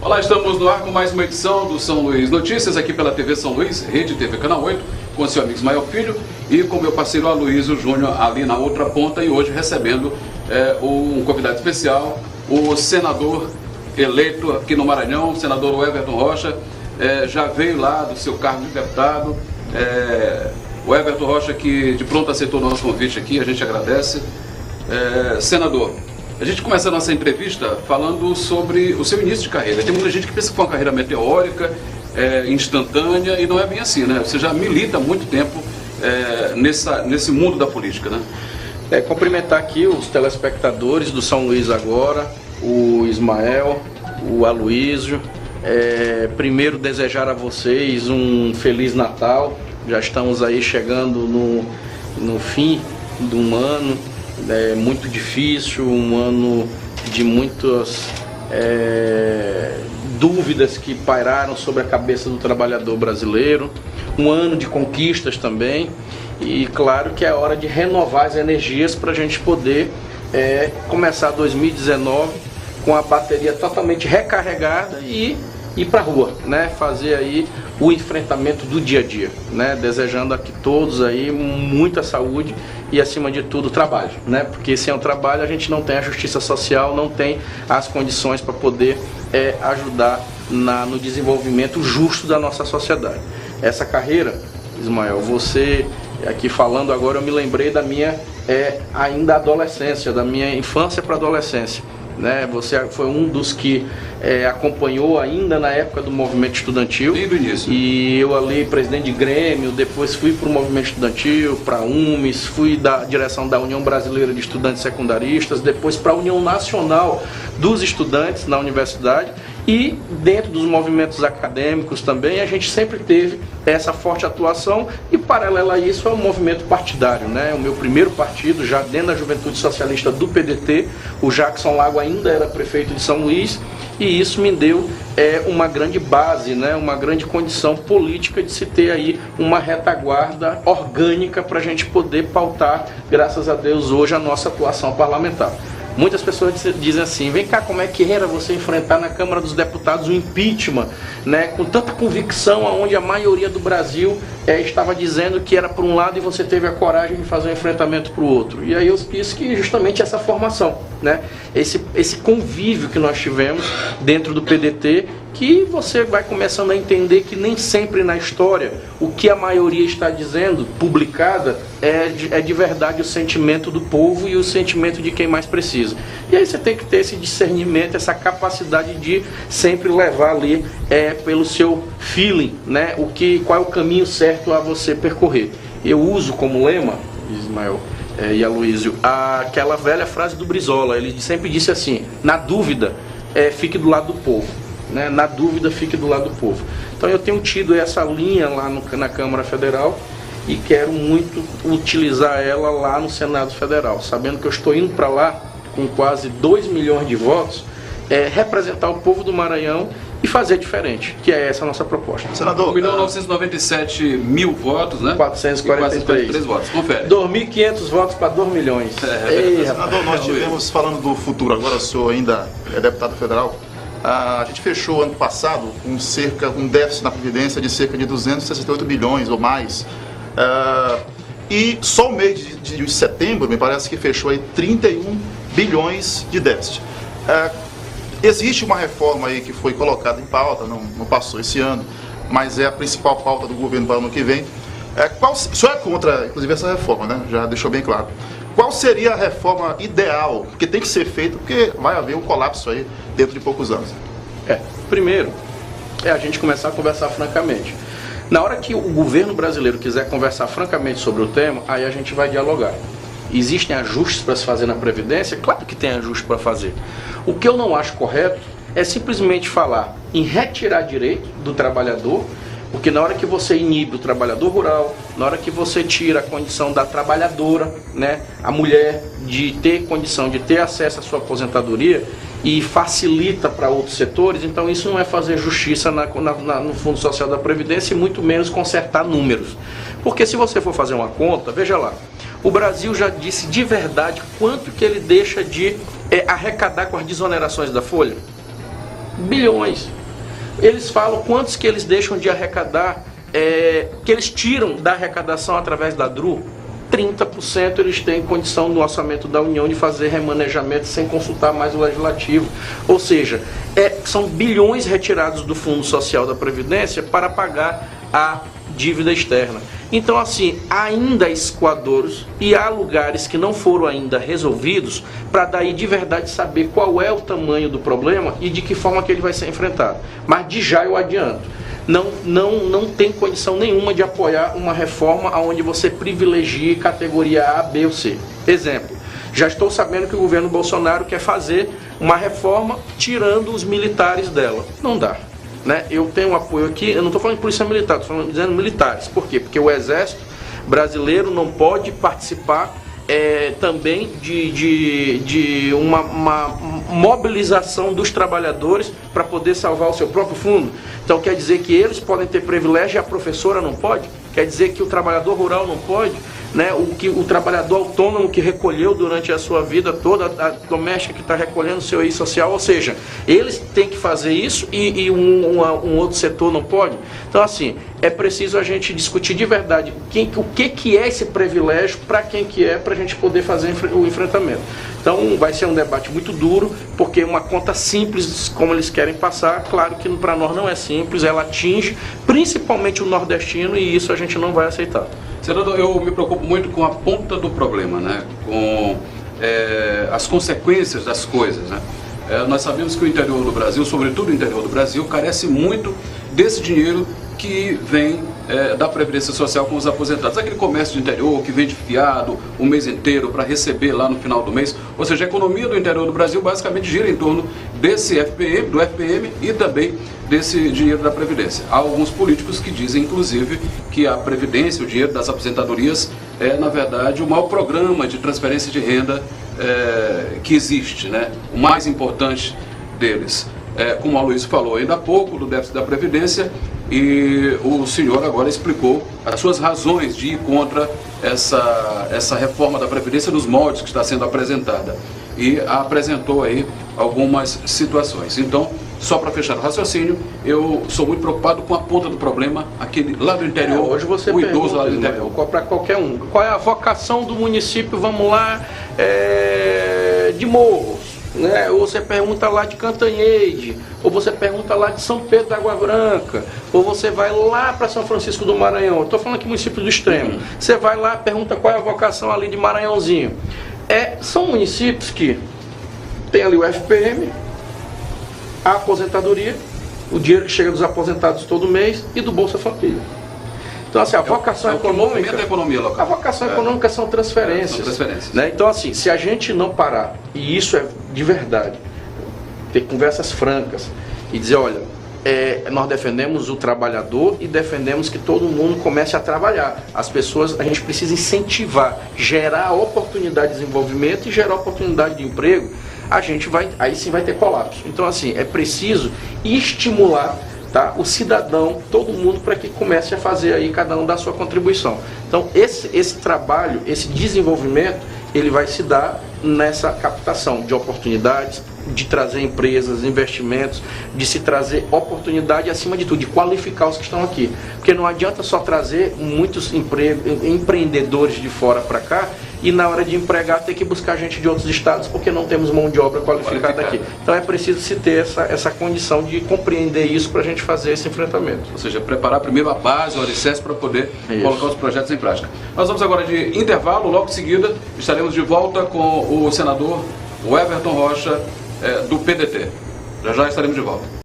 Olá, estamos no ar com mais uma edição do São Luís Notícias, aqui pela TV São Luís, Rede TV Canal 8, com seu amigo Ismael Filho e com meu parceiro Aloysio Júnior ali na outra ponta, e hoje recebendo um convidado especial, o senador eleito aqui no Maranhão, o senador Everton Rocha. Já veio lá do seu cargo de deputado, o Everton Rocha, que de pronto aceitou o nosso convite aqui, a gente agradece. Senador, a gente começa a nossa entrevista falando sobre o seu início de carreira. Tem muita gente que pensa que foi uma carreira meteórica, instantânea, e não é bem assim, né? Você já milita há muito tempo nesse mundo da política, né? Cumprimentar aqui os telespectadores do São Luís agora, o Ismael, o Aloysio. Primeiro desejar a vocês um Feliz Natal. Já estamos aí chegando no fim de um ano muito difícil, um ano de muitas dúvidas que pairaram sobre a cabeça do trabalhador brasileiro, um ano de conquistas também, e claro que é hora de renovar as energias para a gente poder começar 2019 com a bateria totalmente recarregada e ir para a rua, né? Fazer aí o enfrentamento do dia a dia, né? Desejando a que todos aí muita saúde e, acima de tudo, trabalho, né? Porque sem o trabalho a gente não tem a justiça social, não tem as condições para poder ajudar no desenvolvimento justo da nossa sociedade. Essa carreira, Ismael, você aqui falando agora, eu me lembrei da minha ainda adolescência, da minha infância para adolescência. Você foi um dos que acompanhou ainda na época do movimento estudantil. Desde o início. E eu ali, presidente de Grêmio, depois fui para o movimento estudantil, para a UMES, fui da direção da União Brasileira de Estudantes Secundaristas, depois para a União Nacional dos Estudantes na universidade. E dentro dos movimentos acadêmicos também, a gente sempre teve essa forte atuação, e paralela a isso é o movimento partidário, né? O meu primeiro partido, já dentro da Juventude Socialista do PDT, o Jackson Lago ainda era prefeito de São Luís, e isso me deu uma grande base, né? Uma grande condição política de se ter aí uma retaguarda orgânica para a gente poder pautar, graças a Deus, hoje a nossa atuação parlamentar. Muitas pessoas dizem assim: vem cá, como é que era você enfrentar na Câmara dos Deputados o impeachment, né, com tanta convicção, onde a maioria do Brasil estava dizendo que era por um lado e você teve a coragem de fazer um enfrentamento para o outro. E aí eu disse que justamente essa formação, né, esse convívio que nós tivemos dentro do PDT, que você vai começando a entender que nem sempre na história o que a maioria está dizendo, publicada, é de verdade o sentimento do povo e o sentimento de quem mais precisa. E aí você tem que ter esse discernimento, essa capacidade de sempre levar ali pelo seu feeling, né, qual é o caminho certo a você percorrer. Eu uso como lema, Ismael e Aloysio, aquela velha frase do Brizola. Ele sempre disse assim: na dúvida, fique do lado do povo. Né? Na dúvida, fique do lado do povo. Então eu tenho tido essa linha lá na Câmara Federal e quero muito utilizar ela lá no Senado Federal, sabendo que eu estou indo para lá com quase 2 milhões de votos, representar o povo do Maranhão e fazer diferente, que é essa a nossa proposta. Senador, 1.997.000 votos, né? 443 votos, confere. 2.500 votos para 2 milhões. Senador, nós tivemos, falando do futuro agora, o senhor ainda é deputado federal, a gente fechou ano passado com um déficit na Previdência de cerca de 268 bilhões ou mais. E só o mês de setembro, me parece que fechou aí 31 bilhões de déficit. Existe uma reforma aí que foi colocada em pauta, não passou esse ano, mas é a principal pauta do governo para o ano que vem. O senhor é contra, inclusive, essa reforma, né? Já deixou bem claro. Qual seria a reforma ideal, que tem que ser feita, porque vai haver um colapso aí dentro de poucos anos? Primeiro, a gente começar a conversar francamente. Na hora que o governo brasileiro quiser conversar francamente sobre o tema, aí a gente vai dialogar. Existem ajustes para se fazer na Previdência? Claro que tem ajuste para fazer. O que eu não acho correto é simplesmente falar em retirar direito do trabalhador, porque na hora que você inibe o trabalhador rural, na hora que você tira a condição da trabalhadora, né, a mulher, de ter condição de ter acesso à sua aposentadoria e facilita para outros setores, então isso não é fazer justiça no Fundo Social da Previdência e muito menos consertar números. Porque se você for fazer uma conta, veja lá, o Brasil já disse de verdade quanto que ele deixa de arrecadar com as desonerações da folha. Bilhões. Eles falam quantos que eles deixam de arrecadar, que eles tiram da arrecadação através da DRU. 30% eles têm condição no orçamento da União de fazer remanejamento sem consultar mais o Legislativo. Ou seja, são bilhões retirados do Fundo Social da Previdência para pagar a dívida externa. Então, assim, ainda há escoadouros e há lugares que não foram ainda resolvidos para daí de verdade saber qual é o tamanho do problema e de que forma que ele vai ser enfrentado. Mas de já eu adianto, não tem condição nenhuma de apoiar uma reforma onde você privilegie categoria A, B ou C. Exemplo, já estou sabendo que o governo Bolsonaro quer fazer uma reforma tirando os militares dela. Não dá. Né? Eu tenho um apoio aqui, eu não estou falando de polícia militar, estou falando dizendo militares. Por quê? Porque o Exército brasileiro não pode participar também de uma mobilização dos trabalhadores para poder salvar o seu próprio fundo. Então quer dizer que eles podem ter privilégio e a professora não pode? Quer dizer que o trabalhador rural não pode? Né? O trabalhador autônomo que recolheu durante a sua vida toda, a doméstica que está recolhendo o seu I social, ou seja, eles têm que fazer isso e um outro setor não pode. Então, assim, é preciso a gente discutir de verdade o que é esse privilégio, para quem que é, para a gente poder fazer o enfrentamento. Então, vai ser um debate muito duro, porque uma conta simples, como eles querem passar, claro que para nós não é simples, ela atinge principalmente o nordestino e isso a gente não vai aceitar. Senador, eu me preocupo muito com a ponta do problema, né? Com as consequências das coisas, né? Nós sabemos que o interior do Brasil, sobretudo o interior do Brasil, carece muito desse dinheiro que vem da Previdência Social com os aposentados. Aquele comércio de interior que vende fiado o mês inteiro para receber lá no final do mês. Ou seja, a economia do interior do Brasil basicamente gira em torno desse do FPM e também desse dinheiro da Previdência. Há alguns políticos que dizem, inclusive, que a Previdência, o dinheiro das aposentadorias, é, na verdade, o maior programa de transferência de renda que existe, né? O mais importante deles. Como a Luiz falou ainda há pouco, do déficit da Previdência, e o senhor agora explicou as suas razões de ir contra essa reforma da Previdência nos moldes que está sendo apresentada. E apresentou aí algumas situações. Então, só para fechar o raciocínio, eu sou muito preocupado com a ponta do problema, aquele lá do interior, hoje você o idoso lá do interior. Para qualquer um, qual é a vocação do município, vamos lá, de Morros? Né? Ou você pergunta lá de Cantanhede, ou você pergunta lá de São Pedro da Água Branca, ou você vai lá para São Francisco do Maranhão. Estou falando aqui município do extremo. Você vai lá, pergunta qual é a vocação ali de Maranhãozinho. São municípios que tem ali o FPM, a aposentadoria, o dinheiro que chega dos aposentados todo mês e do Bolsa Família. Então, assim, a vocação econômica. A economia local. A vocação econômica são transferências. São transferências. Né? Então, assim, se a gente não parar, e isso é de verdade, ter conversas francas e dizer, olha, nós defendemos o trabalhador e defendemos que todo mundo comece a trabalhar. As pessoas, a gente precisa incentivar, gerar oportunidade de desenvolvimento e gerar oportunidade de emprego. A gente vai, aí sim vai ter colapso. Então, assim, é preciso estimular, tá, o cidadão, todo mundo, para que comece a fazer aí cada um da sua contribuição. Então, esse trabalho, esse desenvolvimento, ele vai se dar nessa captação de oportunidades, de trazer empresas, investimentos, de se trazer oportunidade, acima de tudo, de qualificar os que estão aqui. Porque não adianta só trazer muitos empreendedores de fora para cá e na hora de empregar ter que buscar gente de outros estados porque não temos mão de obra qualificada aqui. Então é preciso se ter essa condição de compreender isso para a gente fazer esse enfrentamento. Ou seja, preparar primeiro a base, o alicerce para poder colocar os projetos em prática. Nós vamos agora de intervalo, logo em seguida estaremos de volta com o senador Everton Rocha, do PDT. Já estaremos de volta.